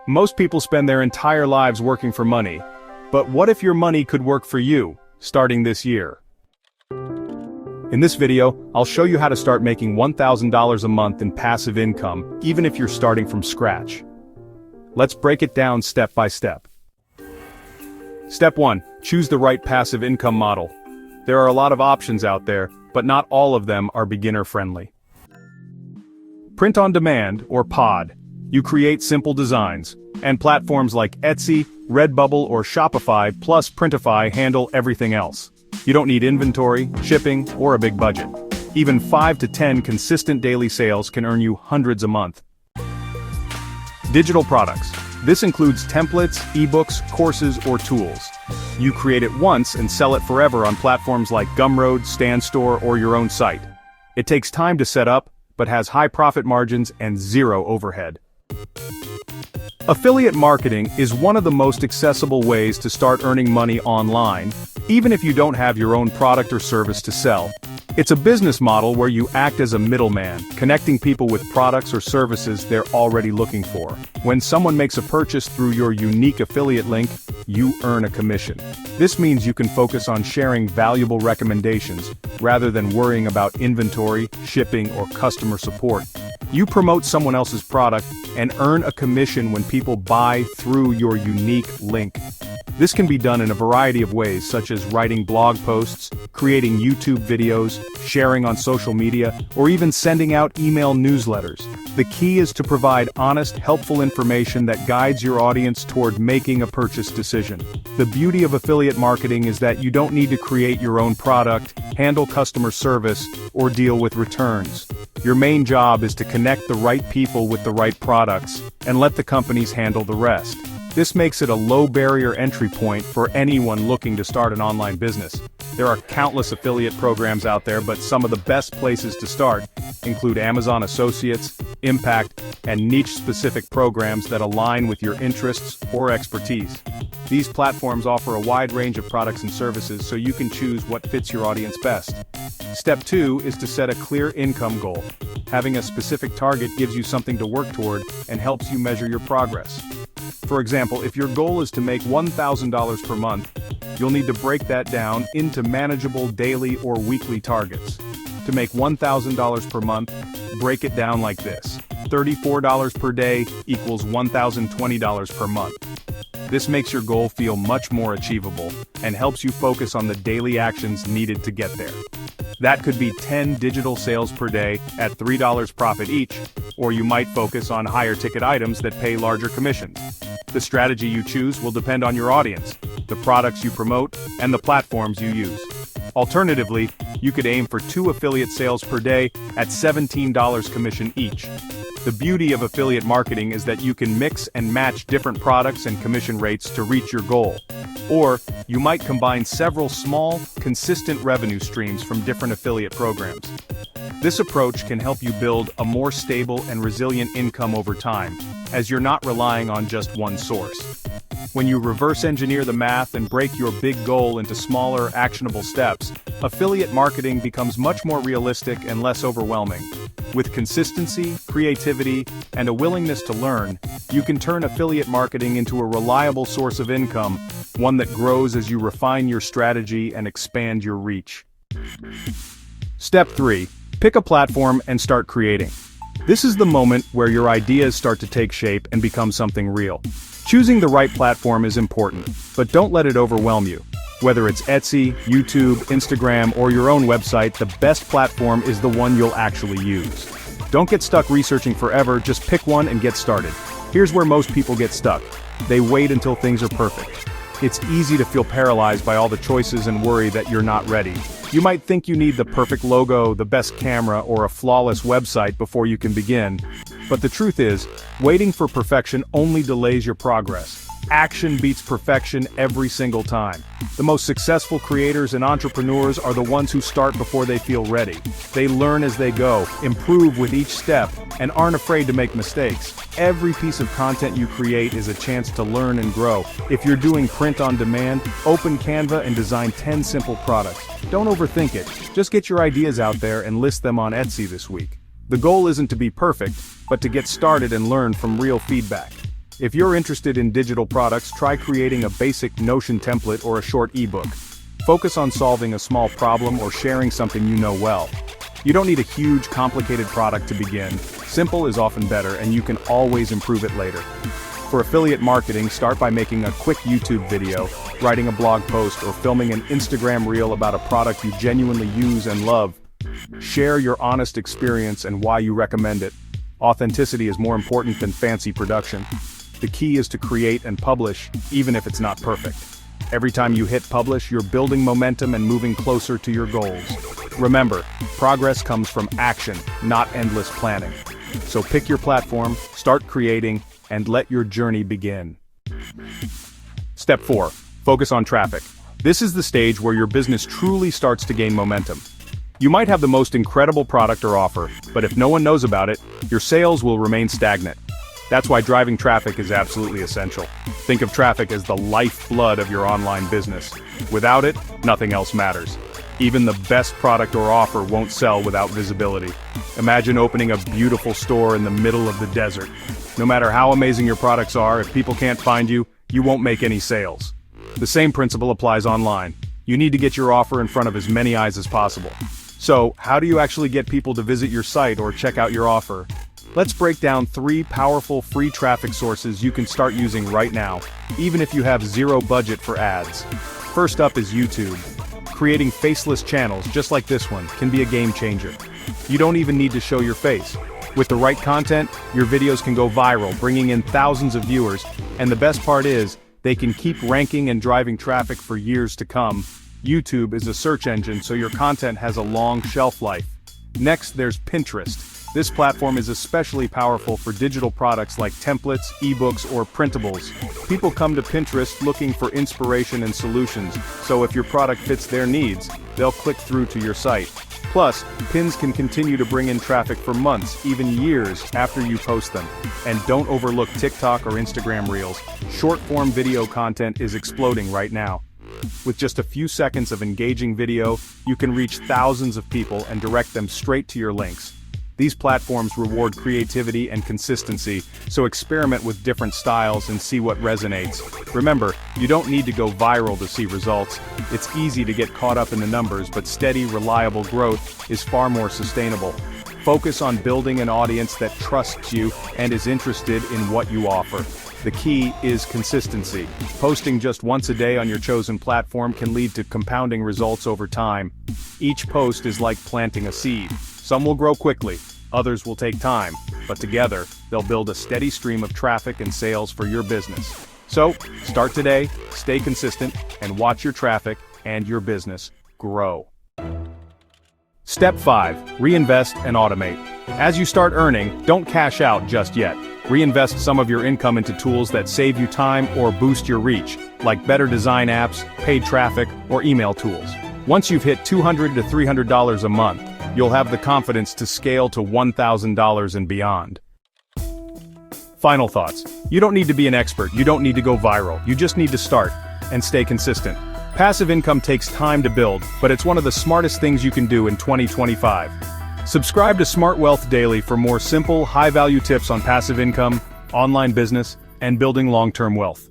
Most people spend their entire lives working for money. But what if your money could work for you, starting this year? In this video, I'll show you how to start making $1,000 a month in passive income, even if you're starting from scratch. Let's break it down step by step. Step 1. Choose the right passive income model. There are a lot of options out there, but not all of them are beginner-friendly. Print on demand, or POD. You create simple designs, and platforms like Etsy, Redbubble or Shopify plus Printify handle everything else. You don't need inventory, shipping, or a big budget. Even 5 to 10 consistent daily sales can earn you hundreds a month. Digital products. This includes templates, ebooks, courses, or tools. You create it once and sell it forever on platforms like Gumroad, StanStore, or your own site. It takes time to set up, but has high profit margins and zero overhead. Affiliate marketing is one of the most accessible ways to start earning money online, even if you don't have your own product or service to sell. It's a business model where you act as a middleman, connecting people with products or services they're already looking for. When someone makes a purchase through your unique affiliate link, you earn a commission. This means you can focus on sharing valuable recommendations, rather than worrying about inventory, shipping, or customer support. You promote someone else's product and earn a commission when people buy through your unique link. This can be done in a variety of ways, such as writing blog posts, creating YouTube videos, sharing on social media, or even sending out email newsletters. The key is to provide honest, helpful information that guides your audience toward making a purchase decision. The beauty of affiliate marketing is that you don't need to create your own product, handle customer service, or deal with returns. Your main job is to connect the right people with the right products, and let the companies handle the rest. This makes it a low-barrier entry point for anyone looking to start an online business. There are countless affiliate programs out there, but some of the best places to start include Amazon Associates, Impact, and niche-specific programs that align with your interests or expertise. These platforms offer a wide range of products and services, so you can choose what fits your audience best. Step 2 is to set a clear income goal. Having a specific target gives you something to work toward and helps you measure your progress. For example, if your goal is to make $1,000 per month, you'll need to break that down into manageable daily or weekly targets. To make $1,000 per month, break it down like this. $34 per day equals $1,020 per month. This makes your goal feel much more achievable and helps you focus on the daily actions needed to get there. That could be 10 digital sales per day at $3 profit each, or you might focus on higher ticket items that pay larger commissions. The strategy you choose will depend on your audience, the products you promote, and the platforms you use. Alternatively, you could aim for 2 affiliate sales per day at $17 commission each. The beauty of affiliate marketing is that you can mix and match different products and commission rates to reach your goal. Or, you might combine several small, consistent revenue streams from different affiliate programs. This approach can help you build a more stable and resilient income over time, as you're not relying on just one source. When you reverse engineer the math and break your big goal into smaller, actionable steps, affiliate marketing becomes much more realistic and less overwhelming. With consistency, creativity, and a willingness to learn, you can turn affiliate marketing into a reliable source of income, one that grows as you refine your strategy and expand your reach. Step 3. Pick a platform and start creating. This is the moment where your ideas start to take shape and become something real. Choosing the right platform is important, but don't let it overwhelm you. Whether it's Etsy, YouTube, Instagram, or your own website, the best platform is the one you'll actually use. Don't get stuck researching forever, just pick one and get started. Here's where most people get stuck. They wait until things are perfect. It's easy to feel paralyzed by all the choices and worry that you're not ready. You might think you need the perfect logo, the best camera, or a flawless website before you can begin. But the truth is, waiting for perfection only delays your progress. Action beats perfection every single time. The most successful creators and entrepreneurs are the ones who start before they feel ready. They learn as they go, improve with each step, and aren't afraid to make mistakes. Every piece of content you create is a chance to learn and grow. If you're doing print on demand, open Canva and design 10 simple products. Don't overthink it. Just get your ideas out there and list them on Etsy this week. The goal isn't to be perfect, but to get started and learn from real feedback. If you're interested in digital products, try creating a basic Notion template or a short ebook. Focus on solving a small problem or sharing something you know well. You don't need a huge, complicated product to begin. Simple is often better, and you can always improve it later. For affiliate marketing, start by making a quick YouTube video, writing a blog post, or filming an Instagram reel about a product you genuinely use and love. Share your honest experience and why you recommend it. Authenticity is more important than fancy production. The key is to create and publish, even if it's not perfect. Every time you hit publish, you're building momentum and moving closer to your goals. Remember, progress comes from action, not endless planning. So pick your platform, start creating, and let your journey begin. Step 4. Focus on traffic. This is the stage where your business truly starts to gain momentum. You might have the most incredible product or offer, but if no one knows about it, your sales will remain stagnant. That's why driving traffic is absolutely essential. Think of traffic as the lifeblood of your online business. Without it, nothing else matters. Even the best product or offer won't sell without visibility. Imagine opening a beautiful store in the middle of the desert. No matter how amazing your products are, if people can't find you, you won't make any sales. The same principle applies online. You need to get your offer in front of as many eyes as possible. So, how do you actually get people to visit your site or check out your offer? Let's break down 3 powerful free traffic sources you can start using right now, even if you have zero budget for ads. First up is YouTube. Creating faceless channels, just like this one, can be a game changer. You don't even need to show your face. With the right content, your videos can go viral, bringing in thousands of viewers, and the best part is, they can keep ranking and driving traffic for years to come. YouTube is a search engine, so your content has a long shelf life. Next, there's Pinterest. This platform is especially powerful for digital products like templates, ebooks, or printables. People come to Pinterest looking for inspiration and solutions, so if your product fits their needs, they'll click through to your site. Plus, pins can continue to bring in traffic for months, even years, after you post them. And don't overlook TikTok or Instagram Reels. Short-form video content is exploding right now. With just a few seconds of engaging video, you can reach thousands of people and direct them straight to your links. These platforms reward creativity and consistency, so experiment with different styles and see what resonates. Remember, you don't need to go viral to see results. It's easy to get caught up in the numbers, but steady, reliable growth is far more sustainable. Focus on building an audience that trusts you and is interested in what you offer. The key is consistency. Posting just once a day on your chosen platform can lead to compounding results over time. Each post is like planting a seed. Some will grow quickly, others will take time, but together, they'll build a steady stream of traffic and sales for your business. So, start today, stay consistent, and watch your traffic and your business grow. Step 5. Reinvest and automate. As you start earning, don't cash out just yet. Reinvest some of your income into tools that save you time or boost your reach, like better design apps, paid traffic, or email tools. Once you've hit $200 to $300 a month, you'll have the confidence to scale to $1,000 and beyond. Final thoughts. You don't need to be an expert, you don't need to go viral, you just need to start and stay consistent. Passive income takes time to build, but it's one of the smartest things you can do in 2025. Subscribe to Smart Wealth Daily for more simple, high-value tips on passive income, online business, and building long-term wealth.